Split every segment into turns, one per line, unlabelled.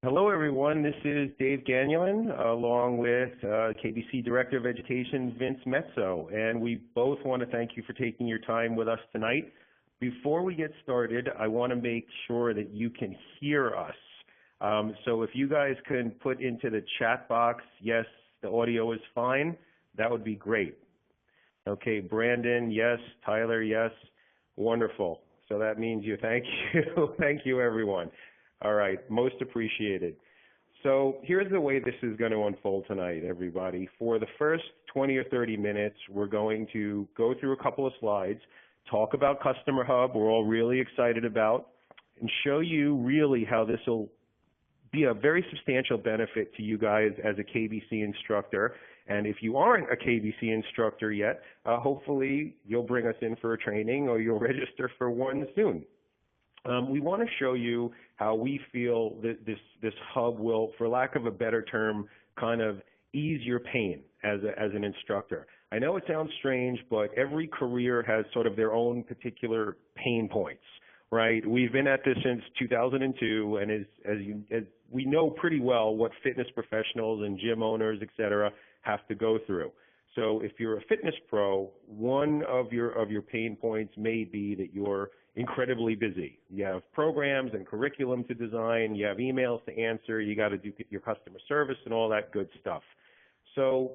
Hello, everyone. This is Dave Gagnon, along with KBC Director of Education, Vince Mezzo, and we both want to thank you for taking your time with us tonight. Before we get started, I want to make sure that you can hear us. So if you guys can put into the chat box, yes, the audio is fine, that would be great. Okay, Brandon, yes. Tyler, yes. Wonderful. So that means you. Thank you. Thank you, everyone. All right, most appreciated. So here's the way this is going to unfold tonight, everybody. For the first 20 or 30 minutes, we're going to go through a couple of slides, talk about Customer Hub, we're all really excited about, and show you really how this will be a very substantial benefit to you guys as a KBC instructor. And if you aren't a KBC instructor yet, hopefully you'll bring us in for a training or you'll register for one soon. We want to show you how we feel that this hub will, for lack of a better term, kind of ease your pain as an instructor. I know it sounds strange, but every career has sort of their own particular pain points, right? We've been at this since 2002, and as we know pretty well what fitness professionals and gym owners, et cetera, have to go through. So if you're a fitness pro, one of your pain points may be that you're incredibly busy. You have programs and curriculum to design, you have emails to answer, you got to do your customer service and all that good stuff. So,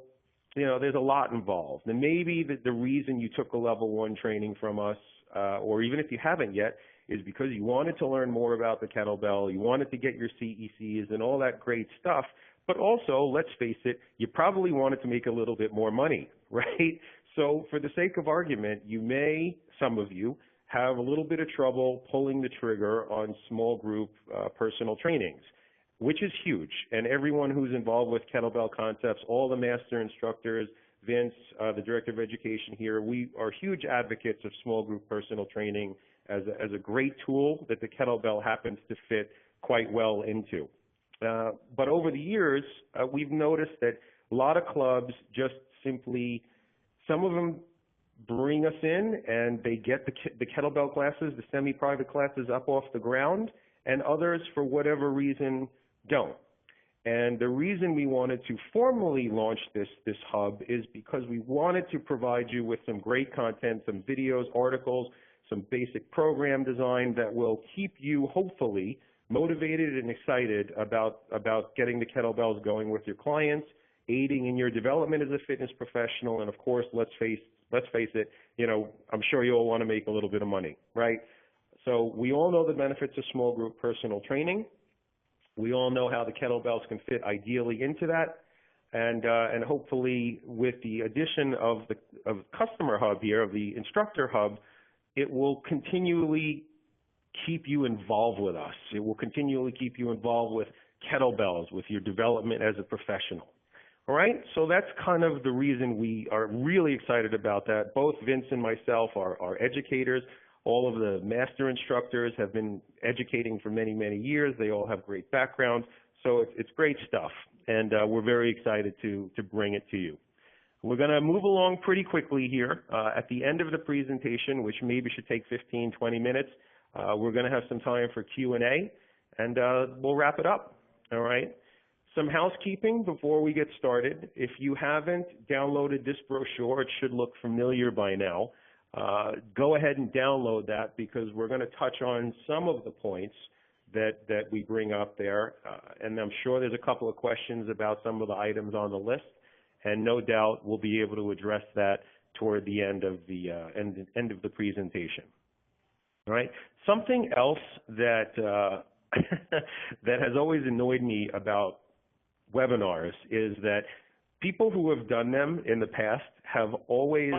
you know, there's a lot involved. And maybe the reason you took a level 1 training from us, or even if you haven't yet, is because you wanted to learn more about the kettlebell, you wanted to get your CECs and all that great stuff. But also, let's face it, you probably wanted to make a little bit more money, right? So for the sake of argument, you may, some of you, have a little bit of trouble pulling the trigger on small group personal trainings, which is huge. And everyone who's involved with Kettlebell Concepts, all the master instructors, Vince, the Director of Education here, we are huge advocates of small group personal training as a great tool that the kettlebell happens to fit quite well into. But over the years, we've noticed that a lot of clubs just simply, some of them bring us in and they get the kettlebell classes, the semi-private classes up off the ground, and others, for whatever reason, don't. And the reason we wanted to formally launch this hub is because we wanted to provide you with some great content, some videos, articles, some basic program design that will keep you, hopefully, motivated and excited about getting the kettlebells going with your clients, aiding in your development as a fitness professional, and of course, let's face it, you know, I'm sure you all want to make a little bit of money, right? So we all know the benefits of small group personal training. We all know how the kettlebells can fit ideally into that, and hopefully with the addition of Customer Hub here, of the Instructor Hub, it will continually keep you involved with us. It will continually keep you involved with kettlebells, with your development as a professional. All right, so that's kind of the reason we are really excited about that. Both Vince and myself are educators. All of the master instructors have been educating for many, many years. They all have great backgrounds, so it's great stuff, and we're very excited to bring it to you. We're going to move along pretty quickly here. At the end of the presentation, which maybe should take 15, 20 minutes, we're going to have some time for Q&A, and we'll wrap it up, all right? Some housekeeping before we get started. If you haven't downloaded this brochure, it should look familiar by now. Go ahead and download that because we're going to touch on some of the points that we bring up there, and I'm sure there's a couple of questions about some of the items on the list, and no doubt we'll be able to address that toward the end of the end of the presentation. All right. Something else that that has always annoyed me about webinars is that people who have done them in the past have always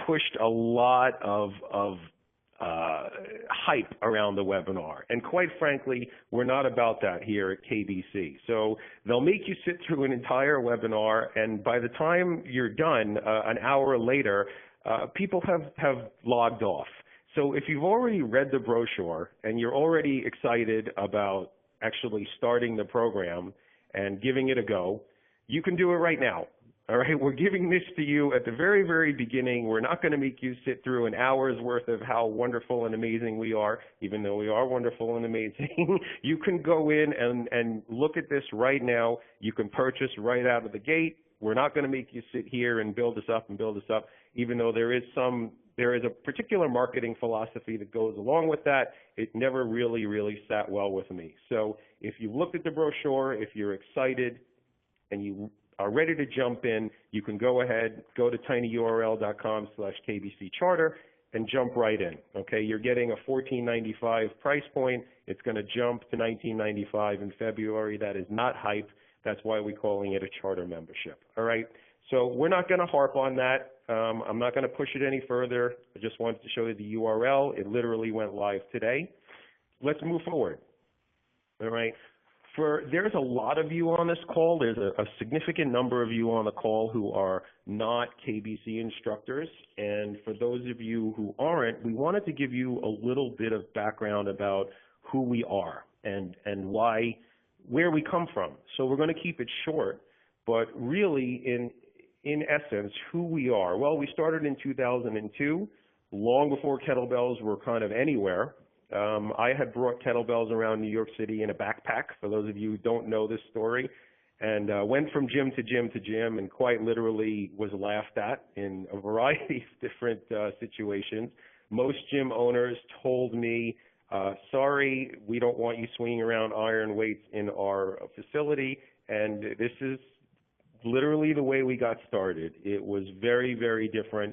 pushed a lot of hype around the webinar. And quite frankly, we're not about that here at KBC. So they'll make you sit through an entire webinar, and by the time you're done, an hour later, people have logged off. So if you've already read the brochure and you're already excited about actually starting the program and giving it a go, you can do it right now. All right, we're giving this to you at the very, very beginning. We're not going to make you sit through an hour's worth of how wonderful and amazing we are, even though we are wonderful and amazing. You can go in and look at this right now. You can purchase right out of the gate. We're not going to make you sit here and build this up, even though there is a particular marketing philosophy that goes along with that. It never really sat well with me. So if you've looked at the brochure, if you're excited and you are ready to jump in, you can go ahead, go to tinyurl.com/KBC Charter and jump right in. Okay, you're getting a $14.95 price point. It's going to jump to $19.95 in February. That is not hype. That's why we're calling it a charter membership. All right, so we're not going to harp on that. I'm not going to push it any further. I just wanted to show you the URL. It literally went live today. Let's move forward. All right. There's a lot of you on this call. There's a significant number of you on the call who are not KBC instructors. And for those of you who aren't, we wanted to give you a little bit of background about who we are and where we come from. So we're going to keep it short, but really in essence, who we are. Well, we started in 2002, long before kettlebells were kind of anywhere. I had brought kettlebells around New York City in a backpack, for those of you who don't know this story, and went from gym to gym to gym and quite literally was laughed at in a variety of different situations. Most gym owners told me, sorry, we don't want you swinging around iron weights in our facility, and this is literally the way we got started. It was very different.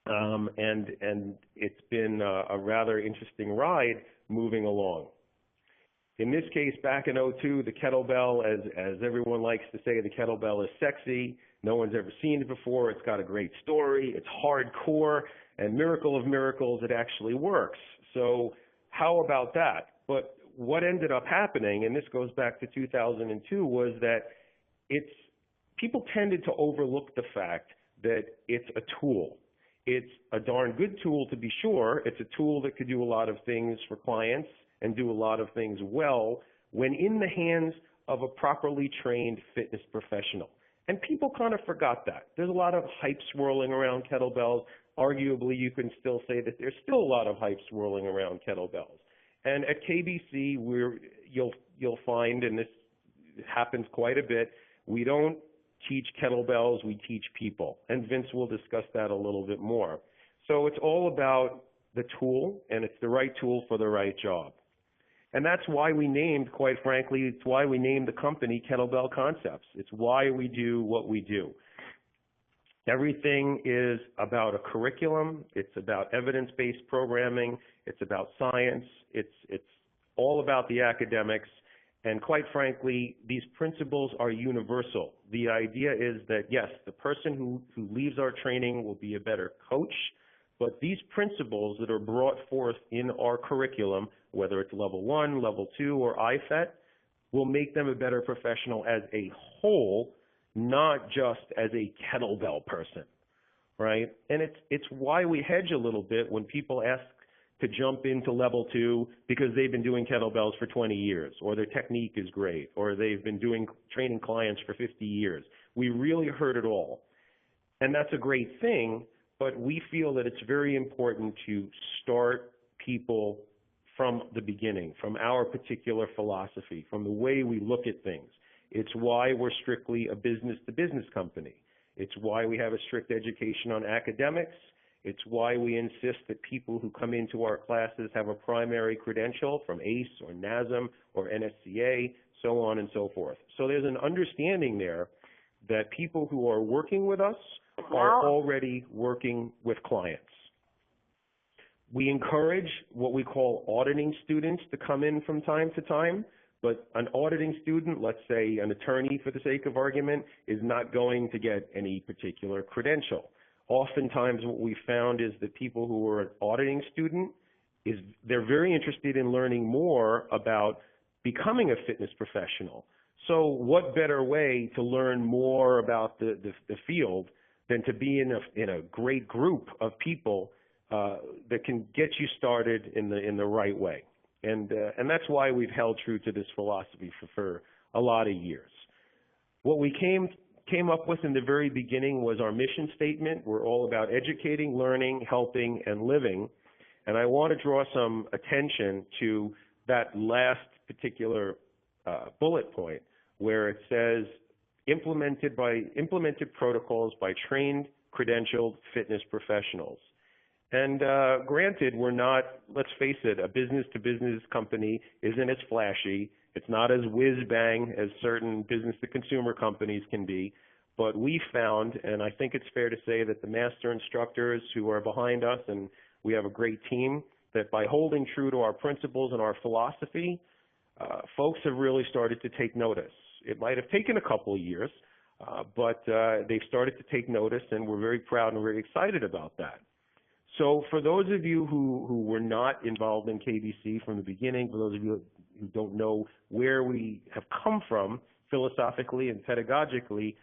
And it's been a rather interesting ride moving along. In this case, back in 2002, the kettlebell, as everyone likes to say, the kettlebell is sexy. No one's ever seen it before. It's got a great story. It's hardcore. And miracle of miracles, it actually works. So how about that? But what ended up happening, and this goes back to 2002, was that people tended to overlook the fact that it's a tool. It's a darn good tool, to be sure. It's a tool that could do a lot of things for clients and do a lot of things well when in the hands of a properly trained fitness professional. And people kind of forgot that. There's a lot of hype swirling around kettlebells. Arguably, you can still say that there's still a lot of hype swirling around kettlebells. And at KBC, you'll find, and this happens quite a bit, we don't teach kettlebells, we teach people. And Vince will discuss that a little bit more. So it's all about the tool, and it's the right tool for the right job. And that's why we named, quite frankly, it's why we named the company Kettlebell Concepts. It's why we do what we do. Everything is about a curriculum. It's about evidence-based programming. It's about science. It's all about the academics. And quite frankly, these principles are universal. The idea is that, yes, the person who leaves our training will be a better coach, but these principles that are brought forth in our curriculum, whether it's level 1, level 2, or IFET, will make them a better professional as a whole, not just as a kettlebell person, right? And it's why we hedge a little bit when people ask to jump into level 2 because they've been doing kettlebells for 20 years, or their technique is great, or they've been training clients for 50 years. We really heard it all. And that's a great thing, but we feel that it's very important to start people from the beginning, from our particular philosophy, from the way we look at things. It's why we're strictly a business-to-business company. It's why we have a strict education on academics. It's why we insist that people who come into our classes have a primary credential from ACE or NASM or NSCA, so on and so forth. So there's an understanding there that people who are working with us are already working with clients. We encourage what we call auditing students to come in from time to time, but an auditing student, let's say an attorney for the sake of argument, is not going to get any particular credential. Oftentimes what we found is that people who are an auditing student, they're very interested in learning more about becoming a fitness professional. So what better way to learn more about the field than to be in a great group of people that can get you started in the right way. And that's why we've held true to this philosophy for a lot of years. What we came came up with in the very beginning was our mission statement. We're all about educating, learning, helping, and living. And I want to draw some attention to that last particular bullet point where it says implemented protocols by trained, credentialed fitness professionals. And granted, we're not, let's face it, a business-to-business company isn't as flashy. It's not as whiz-bang as certain business-to-consumer companies can be. But we found, and I think it's fair to say that the master instructors who are behind us, and we have a great team, that by holding true to our principles and our philosophy, folks have really started to take notice. It might have taken a couple of years, but they've started to take notice, and we're very proud and very excited about that. So for those of you who were not involved in KBC from the beginning, for those of you who don't know where we have come from philosophically and pedagogically,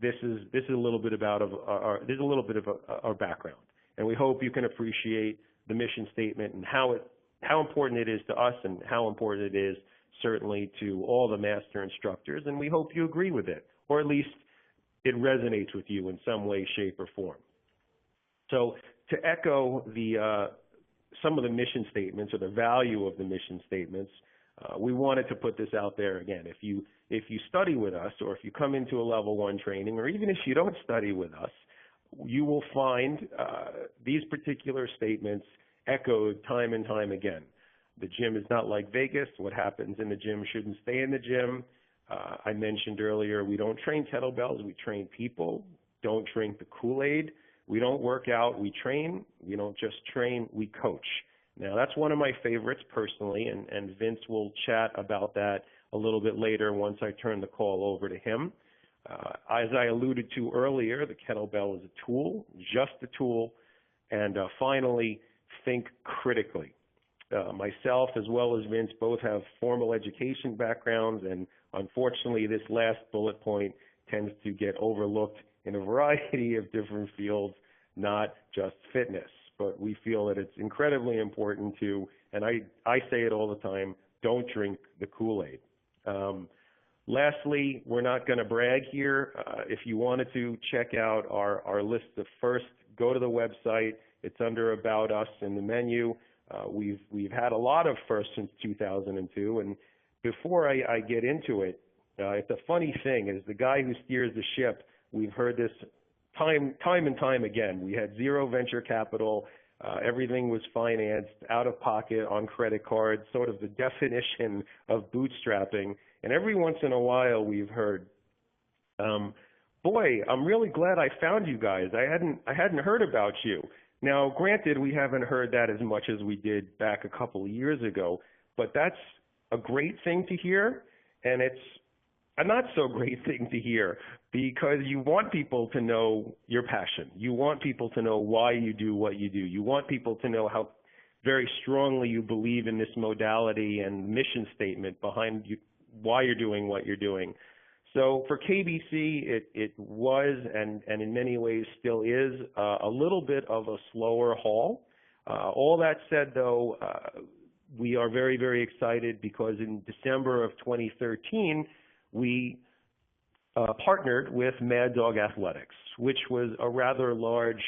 this is a little bit about our background, and we hope you can appreciate the mission statement and how important it is to us and how important it is certainly to all the master instructors, and we hope you agree with it, or at least it resonates with you in some way, shape, or form. So to echo some of the mission statements or the value of the mission statements, we wanted to put this out there again. If you study with us, or if you come into a level 1 training, or even if you don't study with us, you will find these particular statements echoed time and time again. The gym is not like Vegas. What happens in the gym shouldn't stay in the gym. I mentioned earlier, we don't train kettlebells, we train people. Don't drink the Kool-Aid. We don't work out, we train. We don't just train, we coach. Now, that's one of my favorites personally, and Vince will chat about that a little bit later once I turn the call over to him. As I alluded to earlier, the kettlebell is a tool, just a tool. And finally, think critically. Myself as well as Vince both have formal education backgrounds, and unfortunately this last bullet point tends to get overlooked in a variety of different fields, not just fitness. But we feel that it's incredibly important to, and I say it all the time, don't drink the Kool-Aid. Lastly, we're not going to brag here. If you wanted to check out our list of first, go to the website. It's under About Us in the menu. We've had a lot of firsts since 2002, and before I get into it, it's a funny thing. As the guy who steers the ship, we've heard this time and time again. We had zero venture capital. Everything was financed out of pocket on credit cards, sort of the definition of bootstrapping. And every once in a while we've heard, boy, I'm really glad I found you guys. I hadn't heard about you. Now, granted, we haven't heard that as much as we did back a couple of years ago, but that's a great thing to hear, and it's a not so great thing to hear, because you want people to know your passion. You want people to know why you do what you do. You want people to know how very strongly you believe in this modality and mission statement behind you, why you're doing what you're doing. So for KBC, it was and in many ways still is a little bit of a slower haul. All that said, though, we are very, very excited because in December of 2013, we partnered with Mad Dog Athletics, which was a rather large,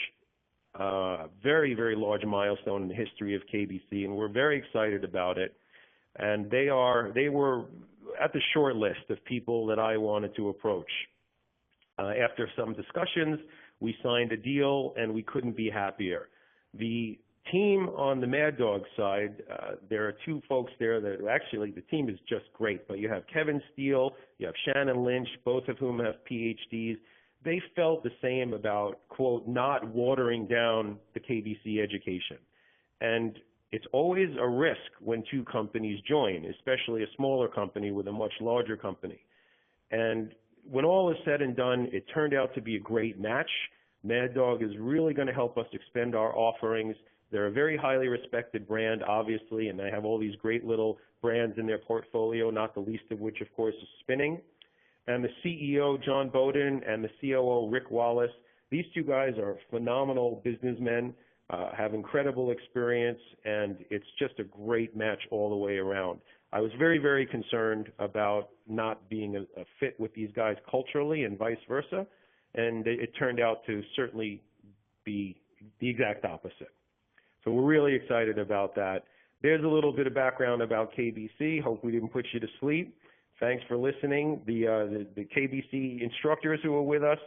very, very large milestone in the history of KBC, and we're very excited about it. And they were at the short list of people that I wanted to approach. After some discussions, we signed a deal, and we couldn't be happier. The team on the Mad Dog side, there are two folks there that actually, the team is just great, but you have Kevin Steele, you have Shannon Lynch, both of whom have PhDs. They felt the same about, quote, not watering down the KBC education. And it's always a risk when two companies join, especially a smaller company with a much larger company. And when all is said and done, it turned out to be a great match. Mad Dog is really going to help us expand our offerings. They're a very highly respected brand, obviously, and they have all these great little brands in their portfolio, not the least of which, of course, is spinning. And the CEO, John Bowden, and the COO, Rick Wallace, these two guys are phenomenal businessmen, have incredible experience, and it's just a great match all the way around. I was very, very concerned about not being a fit with these guys culturally and vice versa, and it turned out to certainly be the exact opposite. So we're really excited about that. There's a little bit of background about KBC. Hope we didn't put you to sleep. Thanks for listening. The KBC instructors who are with us,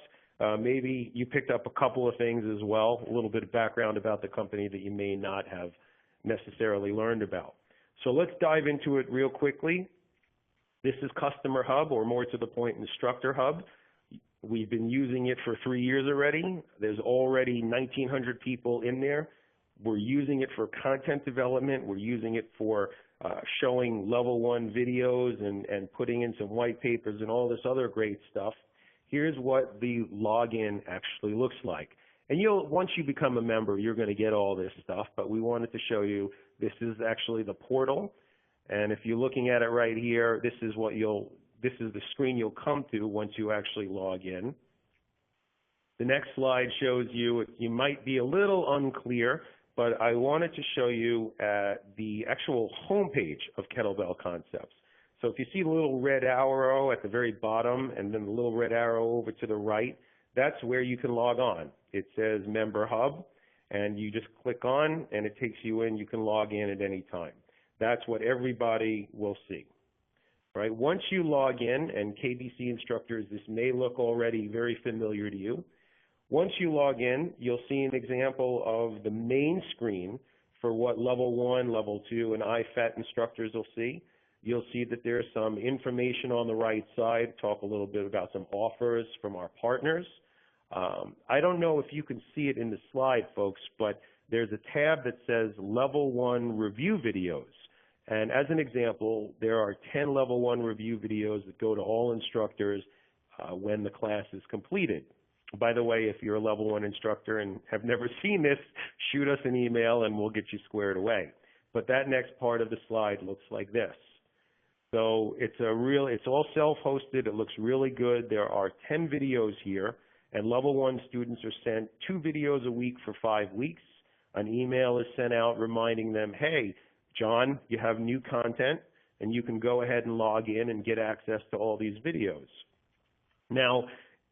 maybe you picked up a couple of things as well, a little bit of background about the company that you may not have necessarily learned about. So let's dive into it real quickly. This is Customer Hub, or more to the point, Instructor Hub. We've been using it for 3 years already. There's already 1,900 people in there. We're using it for content development. We're using it for showing level 1 videos and putting in some white papers and all this other great stuff. Here's what the login actually looks like. And once you become a member, you're going to get all this stuff, but we wanted to show you this is actually the portal. And if you're looking at it right here, this is the screen you'll come to once you actually log in. The next slide shows you might be a little unclear, but I wanted to show you the actual homepage of Kettlebell Concepts. So if you see the little red arrow at the very bottom and then the little red arrow over to the right, that's where you can log on. It says Member Hub, and you just click on and it takes you in. You can log in at any time. That's what everybody will see. Right? Once you log in, and KBC instructors, this may look already very familiar to you. Once you log in, you'll see an example of the main screen for what level 1, level 2, and IFET instructors will see. You'll see that there's some information on the right side, talk a little bit about some offers from our partners. I don't know if you can see it in the slide, folks, but there's a tab that says Level 1 Review Videos. And as an example, there are 10 Level 1 review videos that go to all instructors when the class is completed. By the way, if you're a Level 1 instructor and have never seen this, shoot us an email and we'll get you squared away. But that next part of the slide looks like this. So it's all self-hosted. It looks really good. There are 10 videos here, and Level 1 students are sent 2 videos a week for 5 weeks. An email is sent out reminding them, hey, John, you have new content, and you can go ahead and log in and get access to all these videos. Now,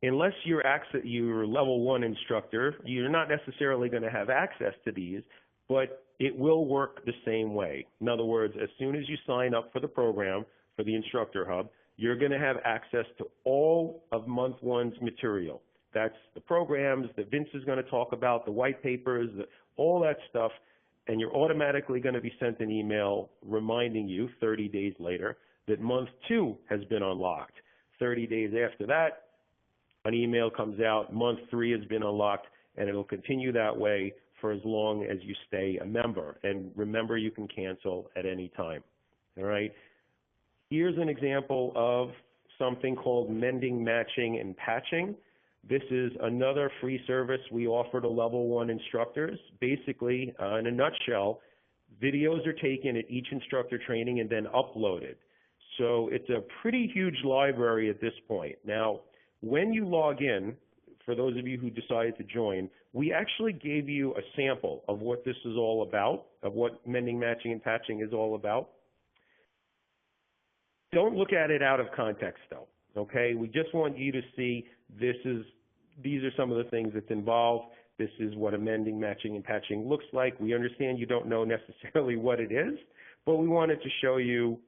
unless you're a Level 1 instructor, you're not necessarily going to have access to these, but it will work the same way. In other words, as soon as you sign up for the program, for the Instructor Hub, you're going to have access to all of month 1's material. That's the programs that Vince is going to talk about, the white papers, all that stuff, and you're automatically going to be sent an email reminding you 30 days later that month 2 has been unlocked. 30 days after that, an email comes out, month 3 has been unlocked, and it'll continue that way for as long as you stay a member. And remember, you can cancel at any time. All right? Here's an example of something called mending, matching, and patching. This is another free service we offer to Level 1 instructors. Basically, in a nutshell, videos are taken at each instructor training and then uploaded. So it's a pretty huge library at this point. Now, when you log in, for those of you who decided to join, we actually gave you a sample of what this is all about, of what mending, matching, and patching is all about. Don't look at it out of context, though, okay? We just want you to see these are some of the things that's involved. This is what a mending, matching, and patching looks like. We understand you don't know necessarily what it is, but we wanted to show you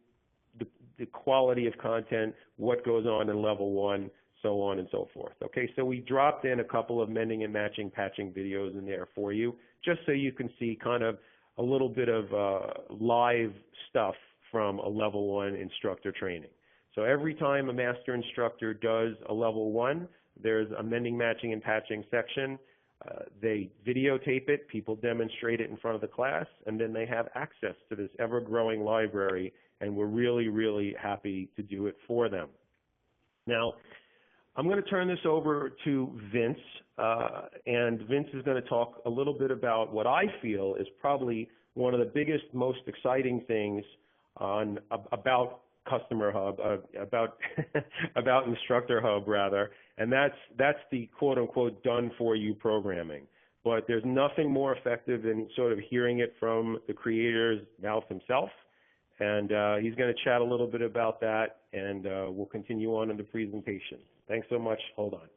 the quality of content, what goes on in Level 1, so on and so forth. Okay, so we dropped in a couple of mending and matching, patching videos in there for you, just so you can see kind of a little bit of live stuff from a Level 1 instructor training. So every time a master instructor does a Level 1, there's a mending, matching, and patching section. They videotape it, people demonstrate it in front of the class, and then they have access to this ever-growing library, and we're really, really happy to do it for them. Now, I'm going to turn this over to Vince, and Vince is going to talk a little bit about what I feel is probably one of the biggest, most exciting things about Customer Hub, about Instructor Hub rather, and that's the quote-unquote done-for-you programming. But there's nothing more effective than sort of hearing it from the creator's mouth himself. and he's going to chat a little bit about that, and we'll continue on in the presentation. Thanks so much. Hold on.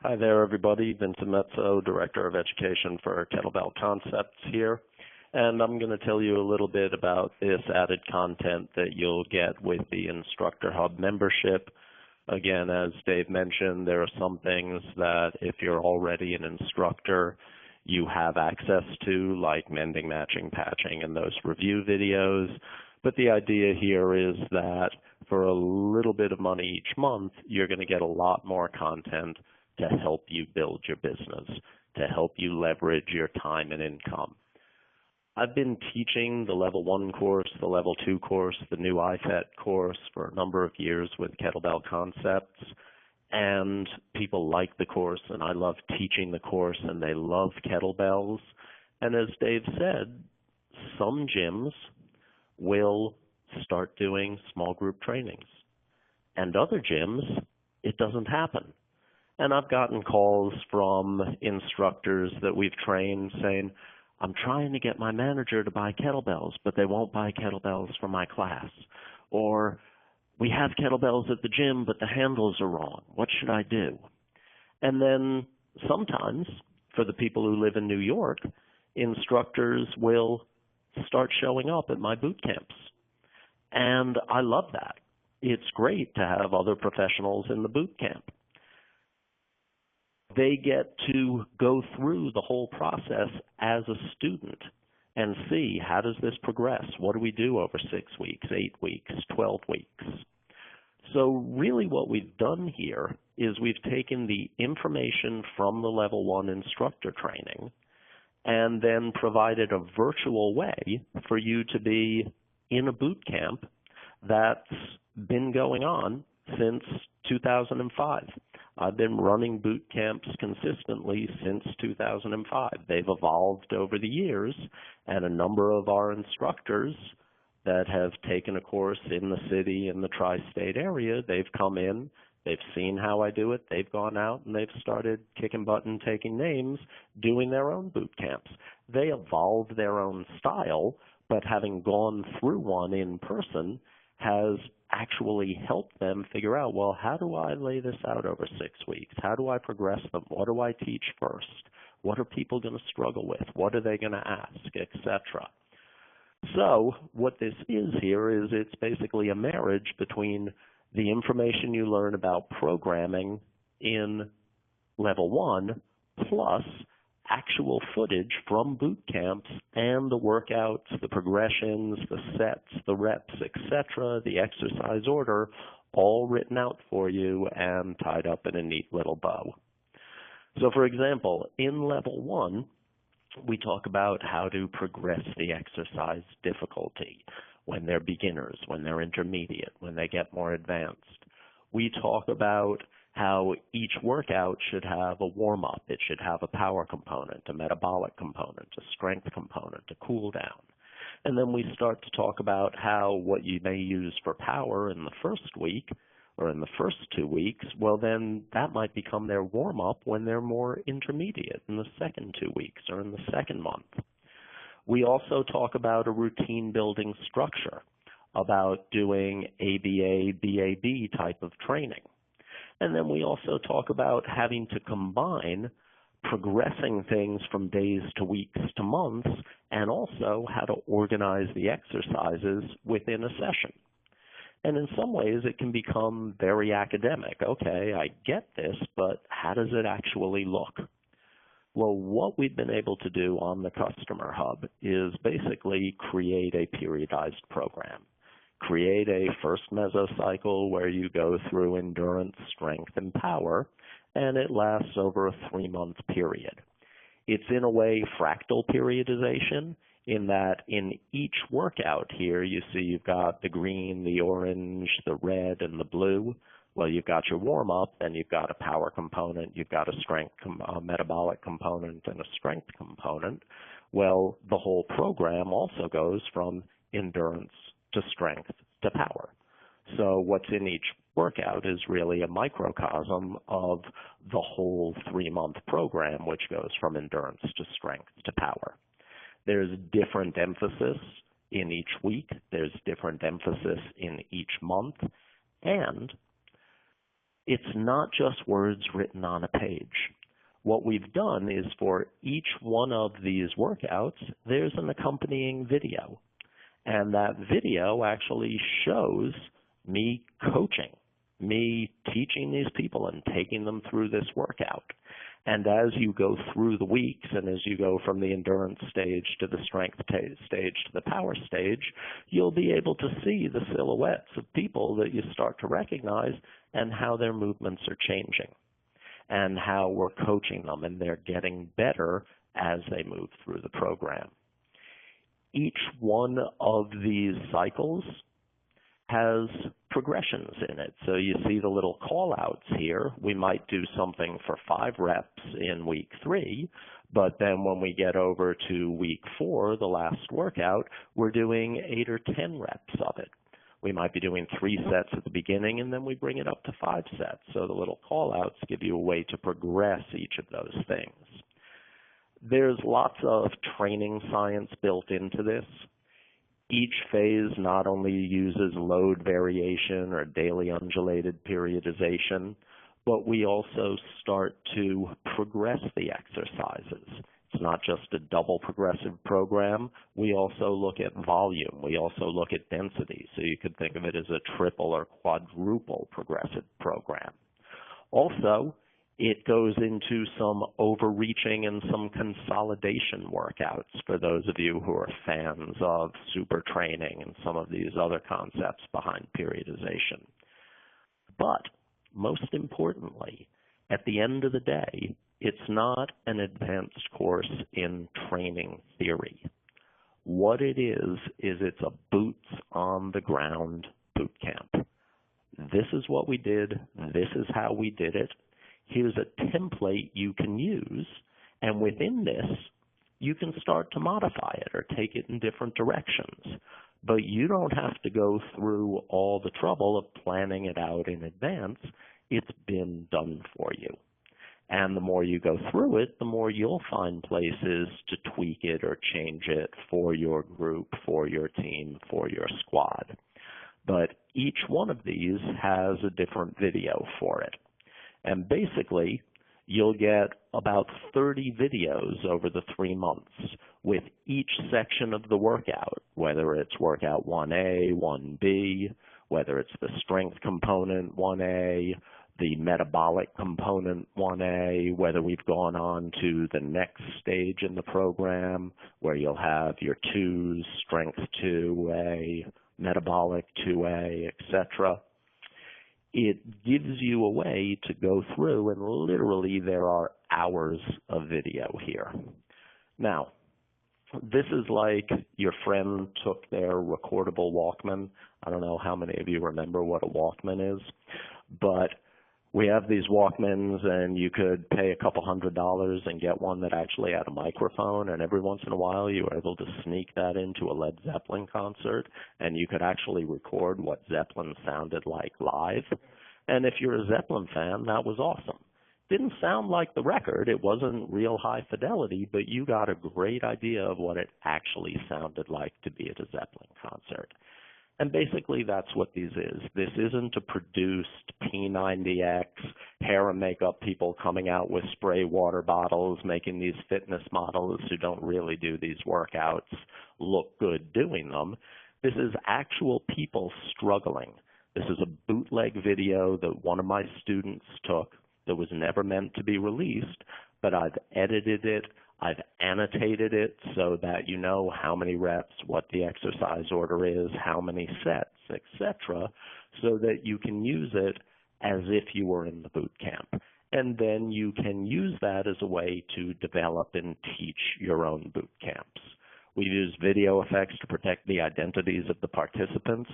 Hi there, everybody. Vincent Mezzo, Director of Education for Kettlebell Concepts here. And I'm going to tell you a little bit about this added content that you'll get with the Instructor Hub membership. Again, as Dave mentioned, there are some things that if you're already an instructor, you have access to, like mending, matching, patching, and those review videos. But the idea here is that for a little bit of money each month, you're going to get a lot more content to help you build your business, to help you leverage your time and income. I've been teaching the Level 1 course, the Level 2 course, the new IFET course for a number of years with Kettlebell Concepts, and people like the course, and I love teaching the course, and they love kettlebells. And as Dave said, some gyms will start doing small group trainings, and other gyms, it doesn't happen. And I've gotten calls from instructors that we've trained saying, I'm trying to get my manager to buy kettlebells, but they won't buy kettlebells for my class. Or we have kettlebells at the gym, but the handles are wrong. What should I do? And then sometimes, for the people who live in New York, instructors will start showing up at my boot camps. And I love that. It's great to have other professionals in the boot camp. They get to go through the whole process as a student and see, how does this progress? What do we do over 6 weeks, 8 weeks, 12 weeks? So really what we've done here is we've taken the information from the Level 1 instructor training and then provided a virtual way for you to be in a boot camp that's been going on since 2005. I've been running boot camps consistently since 2005. They've evolved over the years, and a number of our instructors that have taken a course in the city, in the tri-state area, they've come in, they've seen how I do it, they've gone out, and they've started kicking butt and taking names, doing their own boot camps. They evolve their own style, but having gone through one in person has actually helped them figure out, well, how do I lay this out over 6 weeks? How do I progress them? What do I teach first? What are people going to struggle with? What are they going to ask, etc.? So what this is here is it's basically a marriage between the information you learn about programming in Level 1 plus actual footage from boot camps and the workouts, the progressions, the sets, the reps, etc., the exercise order, all written out for you and tied up in a neat little bow. So for example, in Level 1, we talk about how to progress the exercise difficulty when they're beginners, when they're intermediate, when they get more advanced. We talk about how each workout should have a warm-up. It should have a power component, a metabolic component, a strength component, a cool down. And then we start to talk about how what you may use for power in the first week or in the first 2 weeks, well then that might become their warm-up when they're more intermediate in the second 2 weeks or in the second month. We also talk about a routine building structure, about doing ABA, BAB type of training. And then we also talk about having to combine progressing things from days to weeks to months, and also how to organize the exercises within a session. And in some ways, it can become very academic. Okay, I get this, but how does it actually look? Well, what we've been able to do on the Customer Hub is basically create a periodized program. Create a first mesocycle where you go through endurance, strength, and power, and it lasts over a 3-month period. It's in a way fractal periodization in that in each workout here you see you've got the green, the orange, the red, and the blue. Well, you've got your warm-up, then you've got a power component, you've got a strength, metabolic component, and a strength component. Well, the whole program also goes from endurance to strength to power. So what's in each workout is really a microcosm of the whole 3-month program, which goes from endurance to strength to power. There's different emphasis in each week. There's different emphasis in each month. And it's not just words written on a page. What we've done is for each one of these workouts, there's an accompanying video. And that video actually shows me coaching, me teaching these people and taking them through this workout. And as you go through the weeks and as you go from the endurance stage to the strength stage to the power stage, you'll be able to see the silhouettes of people that you start to recognize and how their movements are changing and how we're coaching them and they're getting better as they move through the program. Each one of these cycles has progressions in it. So you see the little call-outs here. We might do something for 5 reps in week 3, but then when we get over to week 4, the last workout, we're doing 8 or 10 reps of it. We might be doing 3 sets at the beginning, and then we bring it up to 5 sets. So the little call-outs give you a way to progress each of those things. There's lots of training science built into this. Each phase not only uses load variation or daily undulated periodization, but we also start to progress the exercises. It's not just a double progressive program. We also look at volume. We also look at density. So you could think of it as a triple or quadruple progressive program. Also, it goes into some overreaching and some consolidation workouts for those of you who are fans of super training and some of these other concepts behind periodization. But most importantly, at the end of the day, it's not an advanced course in training theory. What it is it's a boots-on-the-ground boot camp. This is what we did. This is how we did it. Here's a template you can use, and within this, you can start to modify it or take it in different directions. But you don't have to go through all the trouble of planning it out in advance. It's been done for you. And the more you go through it, the more you'll find places to tweak it or change it for your group, for your team, for your squad. But each one of these has a different video for it. And basically, you'll get about 30 videos over the 3 months with each section of the workout, whether it's workout 1A, 1B, whether it's the strength component 1A, the metabolic component 1A, whether we've gone on to the next stage in the program where you'll have your 2s, strength 2A, metabolic 2A, etc. It gives you a way to go through, and literally there are hours of video here. Now, this is like your friend took their recordable Walkman. I don't know how many of you remember what a Walkman is, but we have these Walkmans, and you could pay a couple $100 and get one that actually had a microphone, and every once in a while you were able to sneak that into a Led Zeppelin concert, and you could actually record what Zeppelin sounded like live. And if you're a Zeppelin fan, that was awesome. Didn't sound like the record. It wasn't real high fidelity, but you got a great idea of what it actually sounded like to be at a Zeppelin concert. And basically that's what this is. This isn't a produced P90X, hair and makeup people coming out with spray water bottles, making these fitness models who don't really do these workouts look good doing them. This is actual people struggling. This is a bootleg video that one of my students took that was never meant to be released, but I've edited it. I've annotated it so that you know how many reps, what the exercise order is, how many sets, etc., so that you can use it as if you were in the boot camp. And then you can use that as a way to develop and teach your own boot camps. We use video effects to protect the identities of the participants,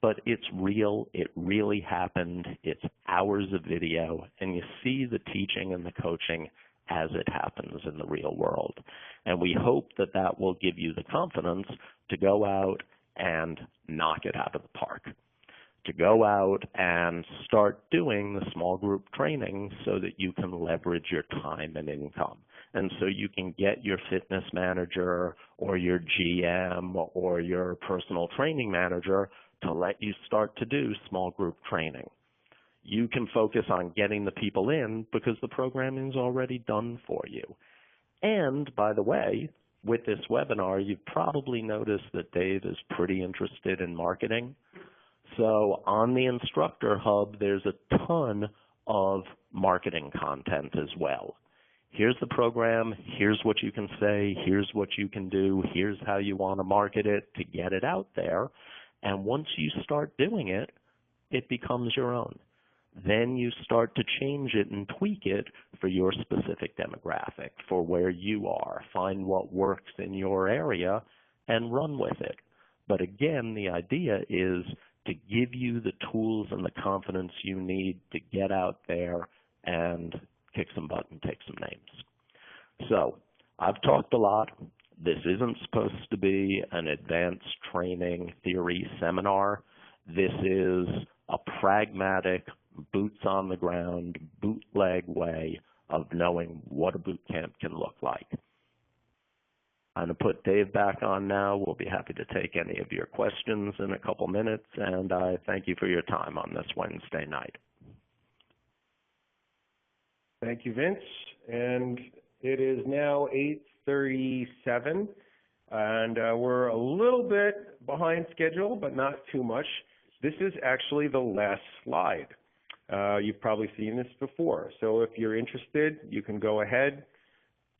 but it's real, it really happened, it's hours of video, and you see the teaching and the coaching as it happens in the real world. And we hope that that will give you the confidence to go out and knock it out of the park, to go out and start doing the small group training so that you can leverage your time and income. And so you can get your fitness manager or your GM or your personal training manager to let you start to do small group training. You can focus on getting the people in because the programming is already done for you. And, by the way, with this webinar, you've probably noticed that Dave is pretty interested in marketing. So on the Instructor Hub, there's a ton of marketing content as well. Here's the program, here's what you can say, here's what you can do, here's how you want to market it to get it out there. And once you start doing it, it becomes your own. Then you start to change it and tweak it for your specific demographic, for where you are. Find what works in your area and run with it. But again, the idea is to give you the tools and the confidence you need to get out there and kick some butt and take some names. So I've talked a lot. This isn't supposed to be an advanced training theory seminar. This is a pragmatic, boots on the ground, bootleg way of knowing what a boot camp can look like. I'm going to put Dave back on now. We'll be happy to take any of your questions in a couple minutes, and I thank you for your time on this Wednesday night.
Thank you, Vince. And it is now 8:37, and we're a little bit behind schedule, but not too much. This is actually the last slide. You've probably seen this before. So if you're interested, you can go ahead,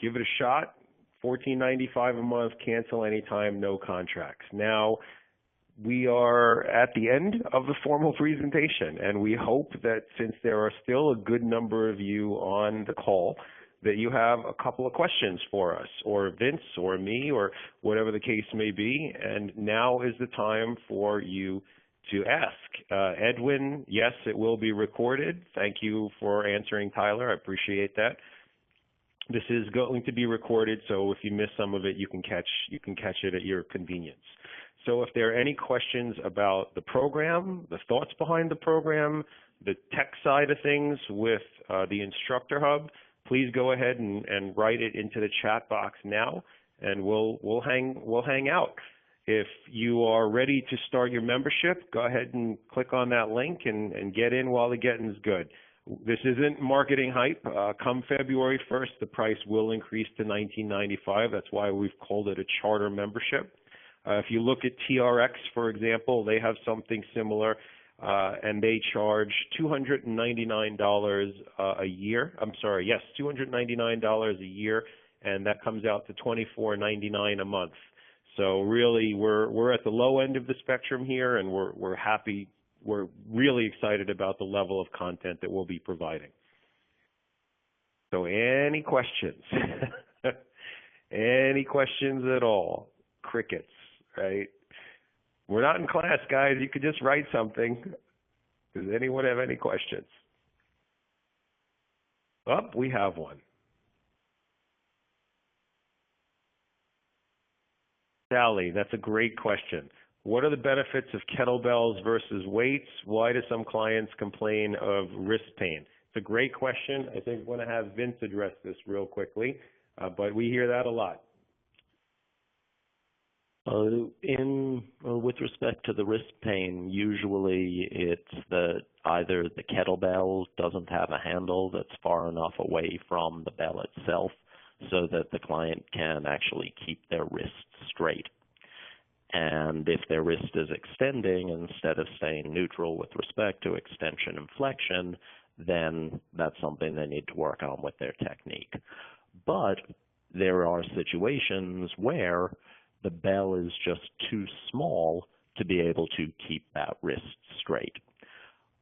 give it a shot. $14.95 a month, cancel anytime, no contracts. Now, we are at the end of the formal presentation, and we hope that since there are still a good number of you on the call, that you have a couple of questions for us, or Vince, or me, or whatever the case may be. And now is the time for you to ask. Edwin, yes, it will be recorded. Thank you for answering, Tyler. I appreciate that. This is going to be recorded, so if you miss some of it, you can catch it at your convenience. So if there are any questions about the program, the thoughts behind the program, the tech side of things with the Instructor Hub, please go ahead and write it into the chat box now, and we'll hang out. If you are ready to start your membership, go ahead and click on that link and get in while the getting's good. This isn't marketing hype. Come February 1st, the price will increase to $19.95. That's why we've called it a charter membership. If you look at TRX, for example, they have something similar, and they charge $299 a year. I'm sorry, yes, $299 a year, and that comes out to $24.99 a month. So really, we're at the low end of the spectrum here, and we're happy. We're really excited about the level of content that we'll be providing. So any questions? Any questions at all? Crickets, right? We're not in class, guys. You could just write something. Does anyone have any questions? Oh, we have one. Sally, that's a great question. What are the benefits of kettlebells versus weights? Why do some clients complain of wrist pain? It's a great question. I think we're going to have Vince address this real quickly, but we hear that a lot.
With respect to the wrist pain, usually it's that either the kettlebell doesn't have a handle that's far enough away from the bell itself so that the client can actually keep their wrist straight. And if their wrist is extending instead of staying neutral with respect to extension and flexion, then that's something they need to work on with their technique. But there are situations where the bell is just too small to be able to keep that wrist straight.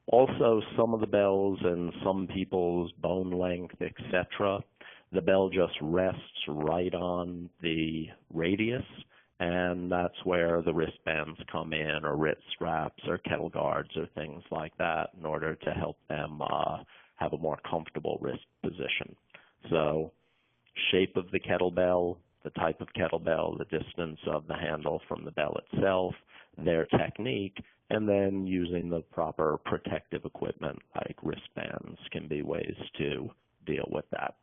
Also, some of the bells and some people's bone length, etc., the bell just rests right on the radius, and that's where the wristbands come in, or wrist straps, or kettle guards, or things like that, in order to help them have a more comfortable wrist position. So, shape of the kettlebell, the type of kettlebell, the distance of the handle from the bell itself, their technique, and then using the proper protective equipment like wristbands can be ways to deal with that.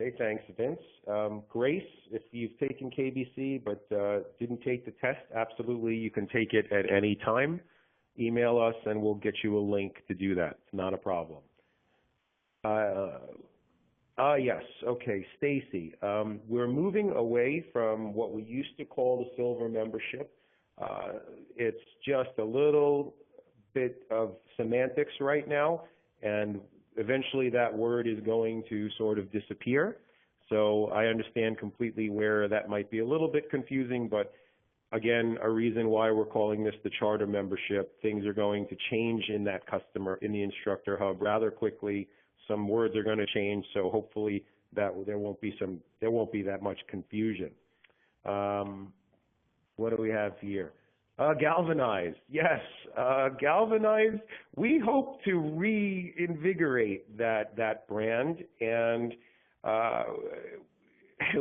Okay, thanks, Vince. Grace, if you've taken KBC but didn't take the test, absolutely, you can take it at any time. Email us and we'll get you a link to do that. It's not a problem. Yes, okay, Stacy. We're moving away from what we used to call the silver membership. It's just a little bit of semantics right now, and eventually that word is going to sort of disappear. So I understand completely where that might be a little bit confusing, but again, a reason why we're calling this the charter membership. Things are going to change in that customer, in the Instructor Hub rather quickly. Some words are going to change, so hopefully that there won't be that much confusion. What do we have here? Galvanized, yes, Galvanized. We hope to reinvigorate that brand, and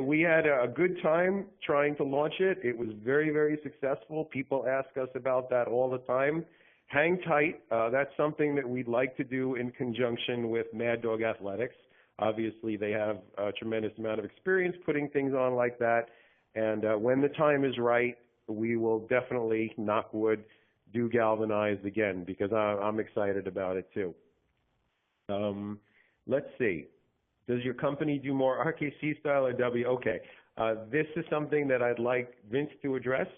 we had a good time trying to launch it. It was very, very successful. People ask us about that all the time. Hang tight. That's something that we'd like to do in conjunction with Mad Dog Athletics. Obviously, they have a tremendous amount of experience putting things on like that, and when the time is right, we will definitely, knock wood, do Galvanized again, because I'm excited about it too. Let's see. Does your company do more RKC style or W? Okay. This is something that I'd like Vince to address,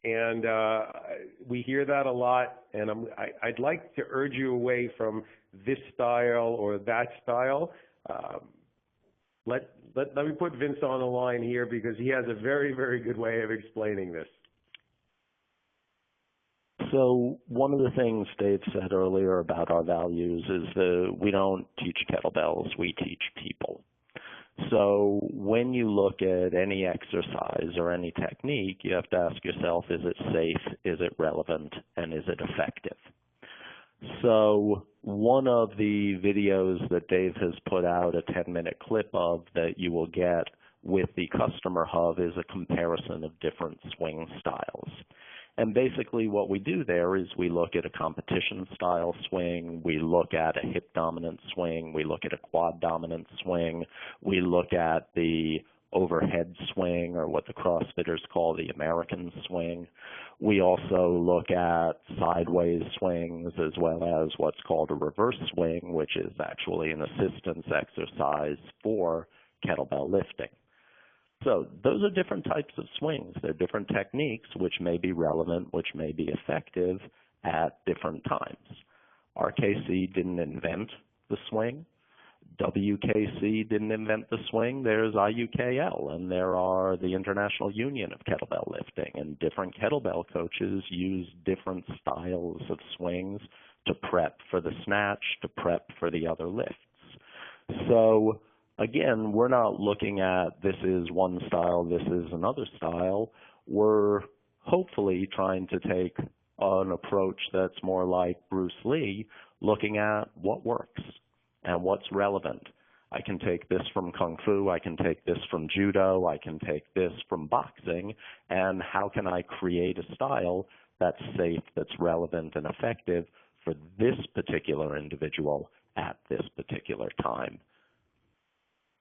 and we hear that a lot, and I'd like to urge you away from this style or that style. Let me put Vince on the line here, because he has a very, very good way of explaining this.
So one of the things Dave said earlier about our values is that we don't teach kettlebells, we teach people. So when you look at any exercise or any technique, you have to ask yourself, is it safe, is it relevant, and is it effective? So one of the videos that Dave has put out, a 10-minute clip of, that you will get with the Customer Hub, is a comparison of different swing styles. And basically what we do there is we look at a competition style swing, we look at a hip dominant swing, we look at a quad dominant swing, we look at the overhead swing, or what the CrossFitters call the American swing. We also look at sideways swings, as well as what's called a reverse swing, which is actually an assistance exercise for kettlebell lifting. So those are different types of swings. They're different techniques which may be relevant, which may be effective at different times. RKC didn't invent the swing. WKC didn't invent the swing. There's IUKL, and there are the International Union of Kettlebell Lifting, and different kettlebell coaches use different styles of swings to prep for the snatch, to prep for the other lifts. So again, we're not looking at this is one style, this is another style. We're hopefully trying to take an approach that's more like Bruce Lee, looking at what works and what's relevant. I can take this from Kung Fu, I can take this from Judo, I can take this from boxing, and how can I create a style that's safe, that's relevant and effective for this particular individual at this particular time?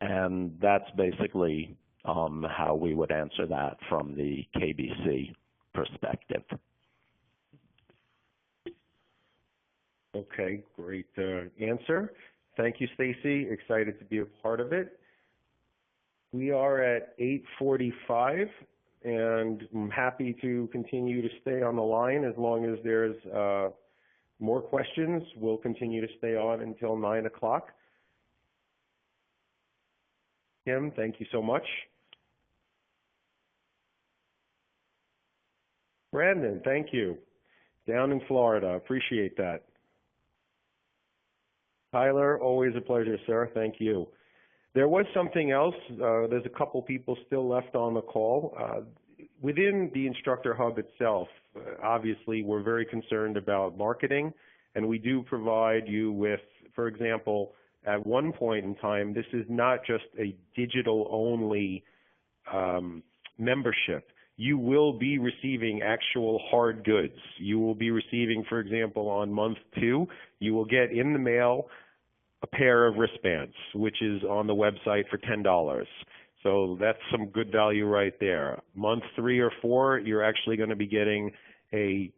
And that's basically how we would answer that from the KBC perspective.
Okay, great answer. Thank you, Stacy. Excited to be a part of it. We are at 8:45, and I'm happy to continue to stay on the line as long as there's more questions. We'll continue to stay on until 9 o'clock. Kim, thank you so much. Brandon, thank you. Down in Florida, appreciate that. Tyler, always a pleasure, sir. Thank you. There was something else. There's a couple people still left on the call. Within the Instructor Hub itself, obviously, we're very concerned about marketing, and we do provide you with, for example, at one point in time, this is not just a digital-only membership. You will be receiving actual hard goods. You will be receiving, for example, on month 2, you will get in the mail a pair of wristbands, which is on the website for $10. So that's some good value right there. Month 3 or 4, you're actually going to be getting a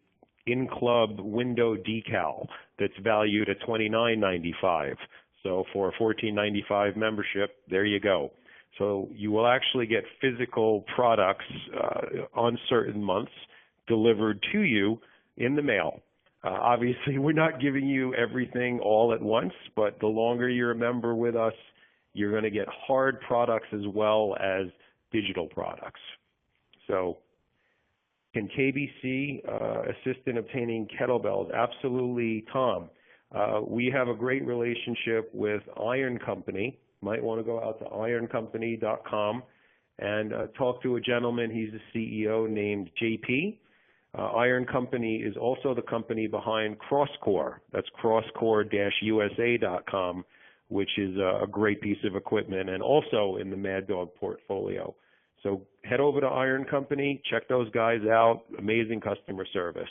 in-club window decal that's valued at $29.95. So for a $14.95 membership, there you go. So you will actually get physical products on certain months delivered to you in the mail. Obviously, we're not giving you everything all at once, but the longer you're a member with us, you're going to get hard products as well as digital products. So can KBC assist in obtaining kettlebells? Absolutely, Tom. We have a great relationship with Iron Company. Might want to go out to ironcompany.com and talk to a gentleman. He's the CEO named JP. Iron Company is also the company behind CrossCore. That's crosscore-usa.com, which is a great piece of equipment and also in the Mad Dog portfolio. So head over to Iron Company, check those guys out. Amazing customer service.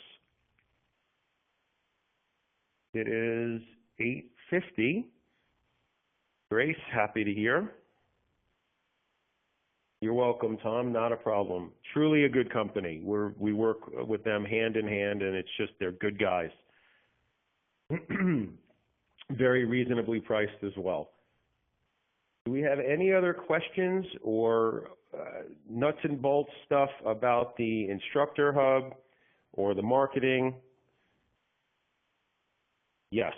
It is 8:50. Grace, happy to hear. You're welcome, Tom. Not a problem. Truly a good company. We work with them hand in hand, and it's just they're good guys. Very reasonably priced as well. Do we have any other questions or nuts and bolts stuff about the Instructor Hub or the marketing? Yes.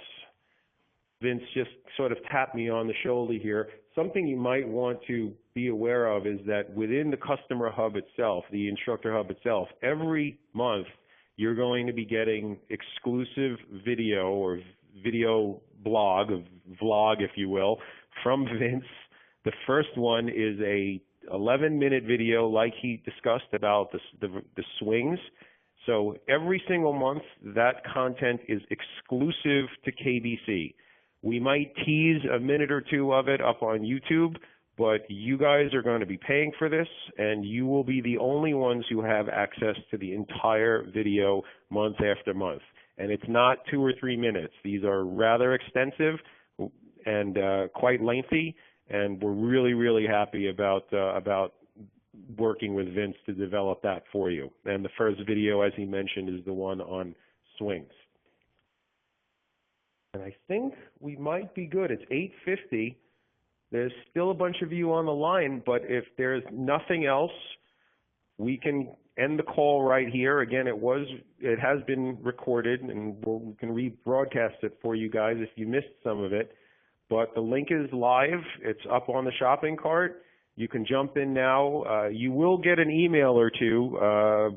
Vince just sort of tapped me on the shoulder here. Something you might want to be aware of is that within the Customer Hub itself, the Instructor Hub itself, every month you're going to be getting exclusive video or video blog, a vlog if you will, from Vince. The first one is a 11-minute video like he discussed about the swings. So every single month that content is exclusive to KBC. We might tease a minute or two of it up on YouTube, but you guys are going to be paying for this, and you will be the only ones who have access to the entire video month after month. And it's not 2 or 3 minutes. These are rather extensive and quite lengthy, and we're really, really happy about working with Vince to develop that for you. And the first video, as he mentioned, is the one on swings. And I think we might be good. It's 8:50. There's still a bunch of you on the line, but if there's nothing else, we can end the call right here. Again, it has been recorded, and we can rebroadcast it for you guys if you missed some of it. But the link is live. It's up on the shopping cart. You can jump in now. You will get an email or two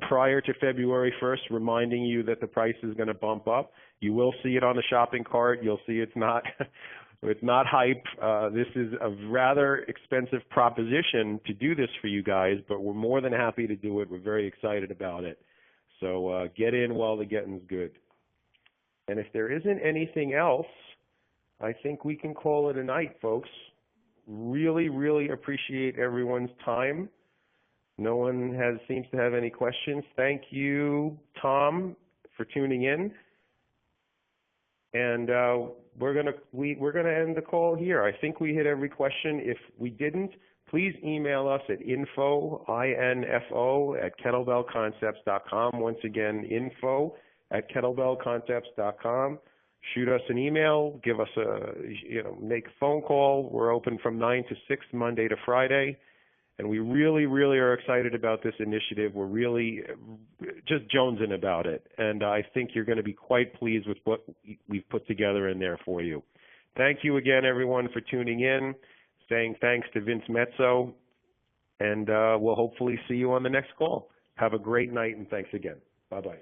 prior to February 1st reminding you that the price is going to bump up. You will see it on the shopping cart. You'll see it's not it's not hype. This is a rather expensive proposition to do this for you guys, but we're more than happy to do it. We're very excited about it. So get in while the getting's good. And if there isn't anything else, I think we can call it a night, folks. Really, really appreciate everyone's time. No one seems to have any questions. Thank you, Tom, for tuning in. And we're gonna end the call here. I think we hit every question. If we didn't, please email us at info@kettlebellconcepts.com. Once again, info@kettlebellconcepts.com. Shoot us an email, give us make a phone call. We're open from 9 to 6, Monday to Friday. And we really, really are excited about this initiative. We're really just jonesing about it. And I think you're going to be quite pleased with what we've put together in there for you. Thank you again, everyone, for tuning in, saying thanks to Vince Mezzo. And we'll hopefully see you on the next call. Have a great night, and thanks again. Bye-bye.